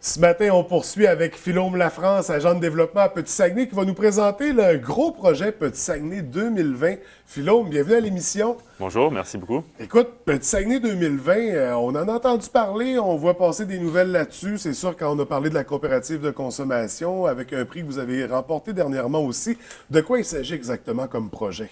Ce matin, on poursuit avec Philome Lafrance, agent de développement à Petit-Saguenay, qui va nous présenter le gros projet Petit-Saguenay 2020. Philome, bienvenue à l'émission. Bonjour, merci beaucoup. Écoute, Petit-Saguenay 2020, on en a entendu parler, on voit passer des nouvelles là-dessus. C'est sûr, quand on a parlé de la coopérative de consommation, avec un prix que vous avez remporté dernièrement aussi, de quoi il s'agit exactement comme projet?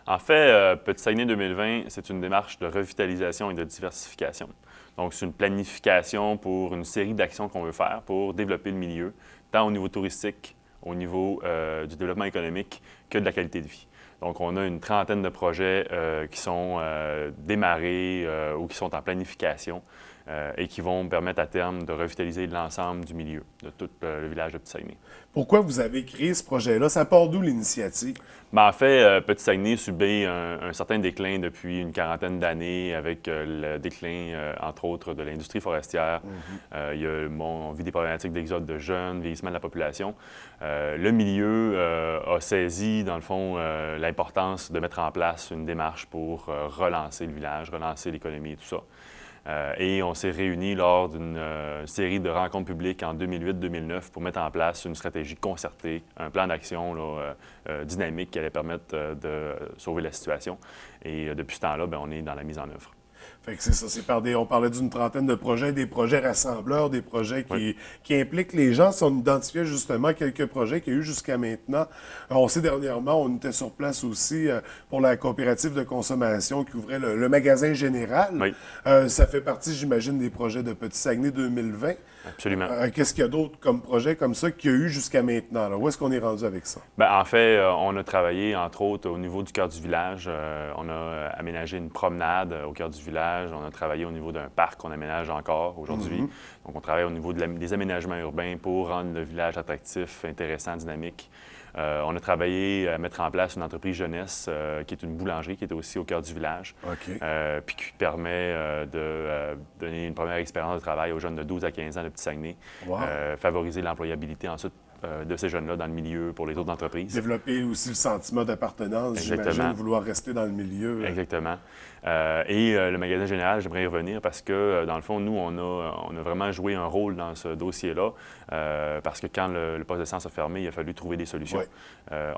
En fait, Petit-Saguenay 2020, c'est une démarche de revitalisation et de diversification. Donc, c'est une planification pour une série d'actions qu'on veut faire pour développer le milieu, tant au niveau touristique, au niveau du développement économique que de la qualité de vie. Donc, on a une trentaine de projets qui sont démarrés ou qui sont en planification et qui vont permettre à terme de revitaliser l'ensemble du milieu, de tout le village de Petit-Saguenay. Pourquoi vous avez créé ce projet-là? Ça part d'où l'initiative? En fait, Petit-Saguenay subit un certain déclin depuis une quarantaine d'années avec le déclin, entre autres, de l'industrie forestière. On vit des problématiques d'exode de jeunes, vieillissement de la population. Le milieu a saisi, dans le fond, l'importance de mettre en place une démarche pour relancer le village, relancer l'économie et tout ça. Et on s'est réunis lors d'une série de rencontres publiques en 2008-2009 pour mettre en place une stratégie concertée, un plan d'action dynamique qui allait permettre de sauver la situation. Et depuis ce temps-là, on est dans la mise en œuvre. Fait que c'est ça, on parlait d'une trentaine de projets, des projets rassembleurs, des projets qui impliquent les gens. Si on identifiait justement quelques projets qu'il y a eu jusqu'à maintenant, on sait dernièrement, on était sur place aussi pour la coopérative de consommation qui ouvrait le magasin général. Oui. Ça fait partie, j'imagine, des projets de Petit-Saguenay 2020. Absolument. Qu'est-ce qu'il y a d'autre comme projet comme ça qu'il y a eu jusqu'à maintenant? Là? Où est-ce qu'on est rendu avec ça? En fait, on a travaillé, entre autres, au niveau du cœur du village. On a aménagé une promenade au cœur du village. On a travaillé au niveau d'un parc qu'on aménage encore aujourd'hui. Donc, on travaille au niveau des aménagements urbains pour rendre le village attractif, intéressant, dynamique. On a travaillé à mettre en place une entreprise jeunesse qui est une boulangerie qui était aussi au cœur du village, puis qui permet de donner une première expérience de travail aux jeunes de 12 à 15 ans de Petit-Saguenay, favoriser l'employabilité ensuite de ces jeunes-là dans le milieu pour les autres entreprises. Développer aussi le sentiment d'appartenance, j'imagine, vouloir rester dans le milieu. Exactement. Et le magasin général, j'aimerais y revenir parce que, dans le fond, nous, on a vraiment joué un rôle dans ce dossier-là parce que quand le poste d'essence a fermé, il a fallu trouver des solutions.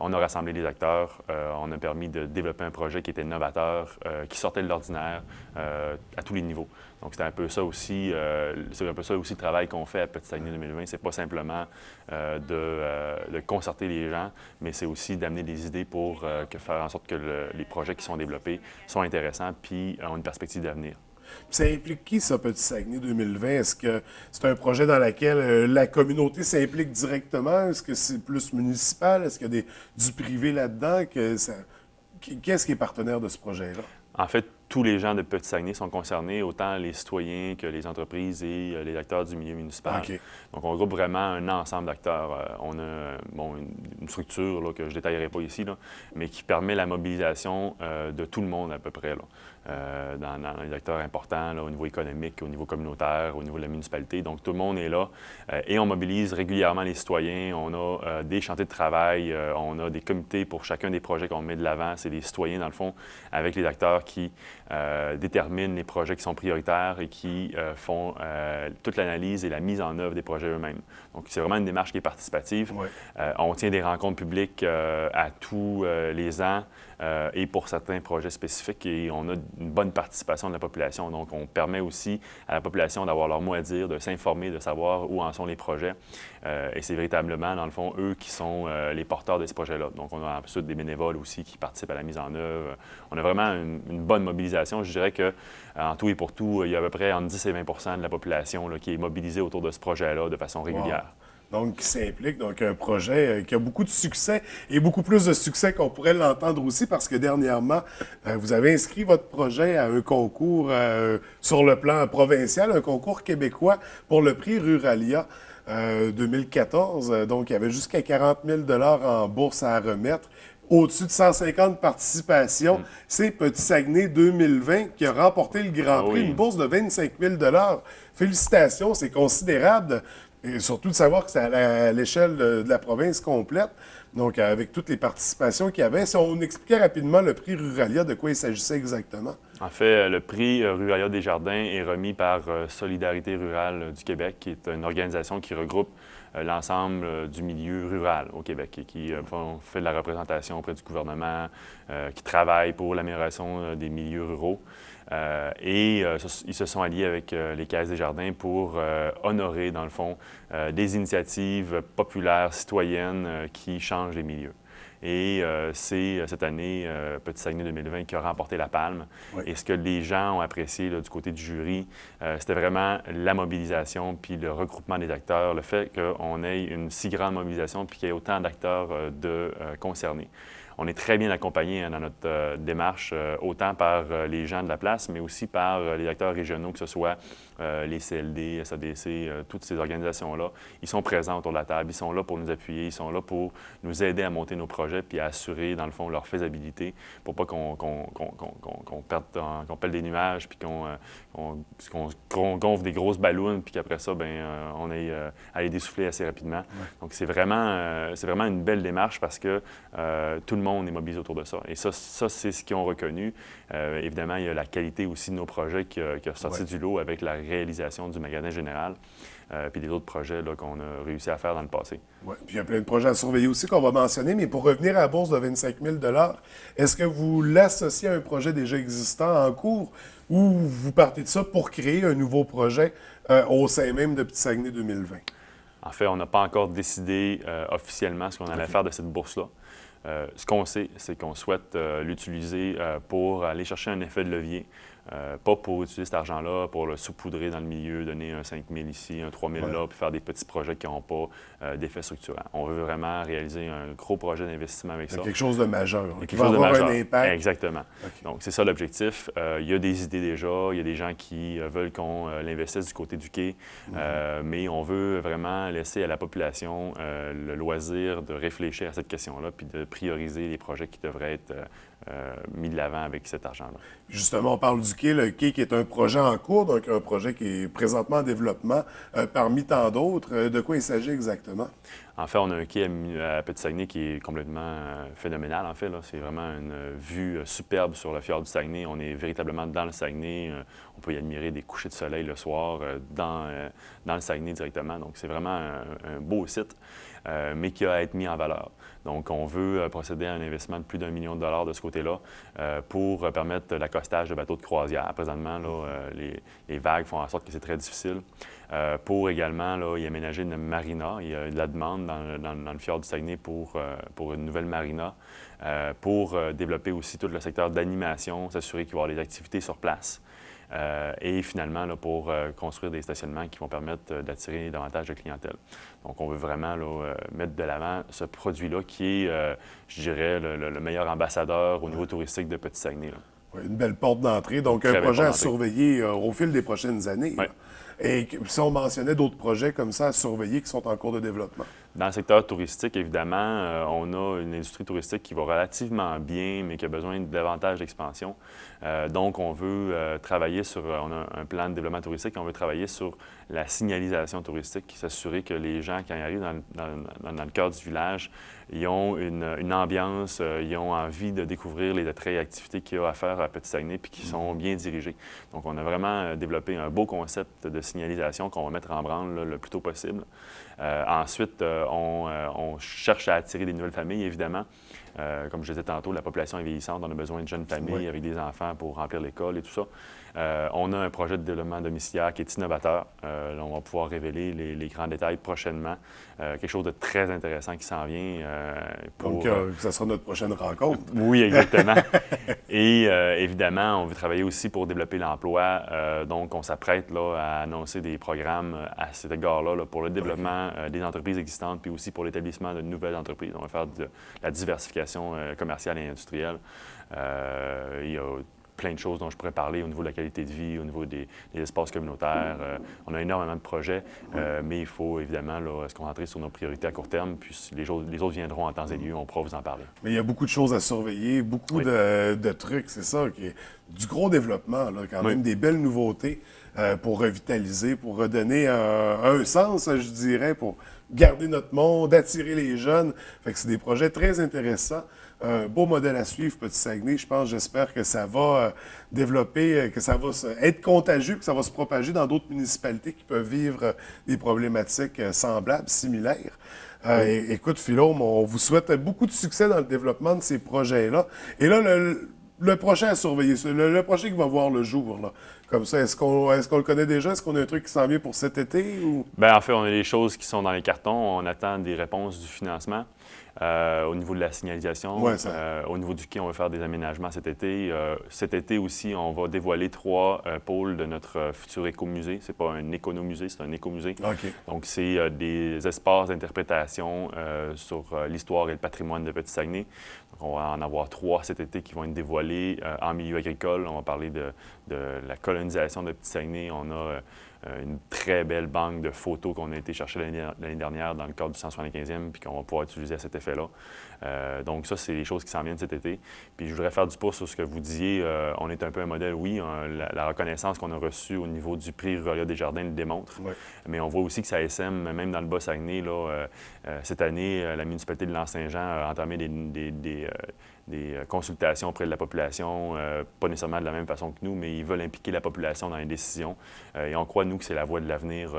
On a rassemblé les acteurs, on a permis de développer un projet qui était novateur, qui sortait de l'ordinaire à tous les niveaux. Donc, c'est un peu ça aussi le travail qu'on fait à Petit-Saguenay 2020. C'est pas simplement de concerter les gens, mais c'est aussi d'amener des idées pour faire en sorte que les projets qui sont développés sont intéressants puis ont une perspective d'avenir. Ça implique qui, ça, Petit-Saguenay 2020? Est-ce que c'est un projet dans lequel la communauté s'implique directement? Est-ce que c'est plus municipal? Est-ce qu'il y a du privé là-dedans? Qu'est-ce qui est partenaire de ce projet-là? En fait, tous les gens de Petit-Saguenay sont concernés, autant les citoyens que les entreprises et les acteurs du milieu municipal. Donc, on regroupe vraiment un ensemble d'acteurs. On a une structure là, que je ne détaillerai pas ici, là, mais qui permet la mobilisation de tout le monde à peu près, là, dans les acteurs importants là, au niveau économique, au niveau communautaire, au niveau de la municipalité. Donc, tout le monde est là et on mobilise régulièrement les citoyens. On a des chantiers de travail, on a des comités pour chacun des projets qu'on met de l'avant. C'est les citoyens, dans le fond, avec les acteurs qui déterminent les projets qui sont prioritaires et qui font toute l'analyse et la mise en œuvre des projets eux-mêmes. Donc, c'est vraiment une démarche qui est participative. On tient des rencontres publiques à tous les ans et pour certains projets spécifiques et on a une bonne participation de la population. Donc, on permet aussi à la population d'avoir leur mot à dire, de s'informer, de savoir où en sont les projets. Et c'est véritablement, dans le fond, eux qui sont les porteurs de ces projets-là. Donc, on a ensuite des bénévoles aussi qui participent à la mise en œuvre. On a vraiment une bonne mobilisation. Je dirais qu'en tout et pour tout, il y a à peu près entre 10 et 20 de la population là, qui est mobilisée autour de ce projet-là de façon régulière. Donc, qui s'implique, donc un projet qui a beaucoup de succès et beaucoup plus de succès qu'on pourrait l'entendre aussi parce que dernièrement, vous avez inscrit votre projet à un concours sur le plan provincial, un concours québécois pour le prix Ruralia 2014. Donc, il y avait jusqu'à 40 000 $ en bourse à remettre. Au-dessus de 150 participations, c'est Petit-Saguenay 2020 qui a remporté le Grand Prix, une bourse de 25 000 $. Félicitations, c'est considérable. Et surtout de savoir que c'est à l'échelle de la province complète, donc avec toutes les participations qu'il y avait. Si on expliquait rapidement le prix Ruralia, de quoi il s'agissait exactement? En fait, le prix Ruralia Desjardins est remis par Solidarité rurale du Québec, qui est une organisation qui regroupe l'ensemble du milieu rural au Québec et qui fait de la représentation auprès du gouvernement, qui travaille pour l'amélioration des milieux ruraux. Ils se sont alliés avec les Caisses Desjardins pour honorer, dans le fond, des initiatives populaires, citoyennes qui changent les milieux. Et c'est cette année, Petit Saguenay 2020, qui a remporté la palme. Oui. Et ce que les gens ont apprécié là, du côté du jury, c'était vraiment la mobilisation puis le regroupement des acteurs, le fait qu'on ait une si grande mobilisation puis qu'il y ait autant d'acteurs concernés. On est très bien accompagné dans notre démarche, autant par les gens de la place, mais aussi par les acteurs régionaux, que ce soit les CLD, SADC, toutes ces organisations-là. Ils sont présents autour de la table, ils sont là pour nous appuyer, ils sont là pour nous aider à monter nos projets puis à assurer, dans le fond, leur faisabilité pour pas qu'on pèle des nuages puis qu'on gonfle des grosses ballons puis qu'après ça, on ait à les dessouffler assez rapidement. Ouais. Donc, c'est vraiment une belle démarche parce que tout le monde est mobilisé autour de ça. Et ça c'est ce qu'ils ont reconnu. Évidemment, il y a la qualité aussi de nos projets qui a sorti du lot avec la réalisation du magasin général, puis des autres projets qu'on a réussi à faire dans le passé. Oui, puis il y a plein de projets à surveiller aussi qu'on va mentionner, mais pour revenir à la bourse de 25 000 $, est-ce que vous l'associez à un projet déjà existant en cours ou vous partez de ça pour créer un nouveau projet au sein même de Petit Saguenay 2020? En fait, on n'a pas encore décidé officiellement ce qu'on allait faire de cette bourse-là. Ce qu'on sait, c'est qu'on souhaite l'utiliser pour aller chercher un effet de levier. Pas pour utiliser cet argent-là, pour le saupoudrer dans le milieu, donner un 5 000 ici, un 3 000 là, puis faire des petits projets qui n'ont pas d'effet structurant. On veut vraiment réaliser un gros projet d'investissement avec ça. Quelque chose de majeur, qui va avoir un impact. Exactement. Okay. Donc, c'est ça l'objectif. Il y a des idées déjà, il y a des gens qui veulent qu'on l'investisse du côté du quai, mais on veut vraiment laisser à la population le loisir de réfléchir à cette question-là, puis de prioriser les projets qui devraient être mis de l'avant avec cet argent-là. Justement, on parle du quai, le quai qui est un projet en cours, donc un projet qui est présentement en développement parmi tant d'autres. De quoi il s'agit exactement? En fait, on a un quai à Petit Saguenay qui est complètement phénoménal, en fait. C'est vraiment une vue superbe sur le fjord du Saguenay. On est véritablement dans le Saguenay. On peut y admirer des couchers de soleil le soir dans le Saguenay directement. Donc, c'est vraiment un beau site, mais qui a à être mis en valeur. Donc, on veut procéder à un investissement de plus d'1 million de dollars de ce côté-là pour permettre l'accostage de bateaux de croisière. Présentement, là, les vagues font en sorte que c'est très difficile. Pour également là, y aménager une marina. Il y a de la demande dans le fjord du Saguenay pour une nouvelle marina, pour développer aussi tout le secteur d'animation, s'assurer qu'il va y avoir des activités sur place. Et finalement, là, pour construire des stationnements qui vont permettre d'attirer davantage de clientèle. Donc, on veut vraiment là, mettre de l'avant ce produit-là qui est, je dirais, le meilleur ambassadeur au niveau touristique de Petit Saguenay. Là. Oui, une belle porte d'entrée. Donc, un projet à surveiller au fil des prochaines années. Oui. Et si on mentionnait d'autres projets comme ça à surveiller qui sont en cours de développement? Dans le secteur touristique, évidemment, on a une industrie touristique qui va relativement bien, mais qui a besoin de davantage d'expansion. Donc, on veut travailler sur, on a un plan de développement touristique, on veut travailler sur la signalisation touristique, s'assurer que les gens, quand ils arrivent dans le cœur du village, ils ont une ambiance, ils ont envie de découvrir les attraits et activités qu'il y a à faire à Petit Saguenay, puis qui sont bien dirigés. Donc, on a vraiment développé un beau concept de signalisation qu'on va mettre en branle là, le plus tôt possible. Ensuite, on cherche à attirer des nouvelles familles, évidemment. Comme je disais tantôt, la population est vieillissante, on a besoin de jeunes familles avec des enfants pour remplir l'école et tout ça. On a un projet de développement domiciliaire qui est innovateur. Là, on va pouvoir révéler les grands détails prochainement. Quelque chose de très intéressant qui s'en vient. Donc, ça sera notre prochaine rencontre. Oui, exactement. Et évidemment, on veut travailler aussi pour développer l'emploi. Donc, on s'apprête là, à annoncer des programmes à cet égard-là là, pour le développement des entreprises existantes, puis aussi pour l'établissement de nouvelles entreprises. On va faire de la diversification commerciale et industrielle. Il y a plein de choses dont je pourrais parler au niveau de la qualité de vie, au niveau des espaces communautaires. On a énormément de projets, mais il faut évidemment là, se concentrer sur nos priorités à court terme, puis les autres viendront en temps et lieu, on pourra vous en parler. Mais il y a beaucoup de choses à surveiller, beaucoup de trucs, c'est ça, qui est du gros développement, là, quand même, des belles nouveautés. pour revitaliser, pour redonner un sens, je dirais, pour garder notre monde, attirer les jeunes. Fait que c'est des projets très intéressants. Un beau modèle à suivre, Petit-Saguenay. Je pense, j'espère que ça va développer, que ça va être contagieux, que ça va se propager dans d'autres municipalités qui peuvent vivre des problématiques semblables, similaires. Écoute, Philome, on vous souhaite beaucoup de succès dans le développement de ces projets-là. Et là, le prochain à surveiller, le prochain qui va voir le jour, là. Comme ça, est-ce qu'on le connaît déjà? Est-ce qu'on a un truc qui s'en vient pour cet été? Ou... Bien, en fait, on a des choses qui sont dans les cartons. On attend des réponses du financement. Au niveau de la signalisation, au niveau du quai, on va faire des aménagements cet été. Cet été aussi, on va dévoiler 3 pôles de notre futur écomusée. Ce n'est pas un économusée, c'est un écomusée. Okay. Donc, c'est des espaces d'interprétation sur l'histoire et le patrimoine de Petit-Saguenay. Donc, on va en avoir 3 cet été qui vont être dévoilés en milieu agricole. On va parler de la colonisation de Petit-Saguenay. On a une très belle banque de photos qu'on a été chercher l'année dernière dans le cadre du 175e, puis qu'on va pouvoir utiliser à cet effet-là. Donc ça, c'est les choses qui s'en viennent cet été. Puis je voudrais faire du pouce sur ce que vous disiez. On est un peu un modèle, oui. La reconnaissance qu'on a reçue au niveau du prix Roya Desjardins le démontre. Ouais. Mais on voit aussi que ça SM, même dans le Bas-Saguenay, cette année, la municipalité de L'Anse-Saint-Jean a entamé des consultations auprès de la population, pas nécessairement de la même façon que nous, mais ils veulent impliquer la population dans les décisions. Et on croit, nous, que c'est la voie de l'avenir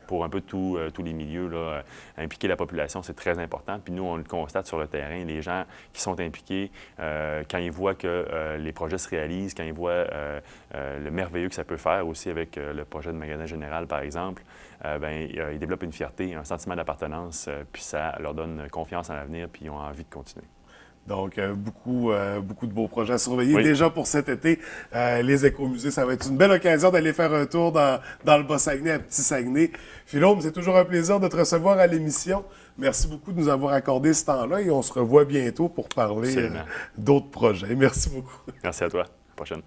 pour un peu tous les milieux. Là. Impliquer la population, c'est très important. Puis nous, on le constate sur le terrain. Les gens qui sont impliqués, quand ils voient que les projets se réalisent, quand ils voient le merveilleux que ça peut faire aussi avec le projet de magasin général, par exemple, ils développent une fierté, un sentiment d'appartenance, puis ça leur donne confiance en l'avenir, puis ils ont envie de continuer. Donc, beaucoup de beaux projets à surveiller. Oui. Déjà pour cet été, les écomusées, ça va être une belle occasion d'aller faire un tour dans le Bas-Saguenay, à Petit-Saguenay. Philome, c'est toujours un plaisir de te recevoir à l'émission. Merci beaucoup de nous avoir accordé ce temps-là et on se revoit bientôt pour parler d'autres projets. Merci beaucoup. Merci à toi. À la prochaine.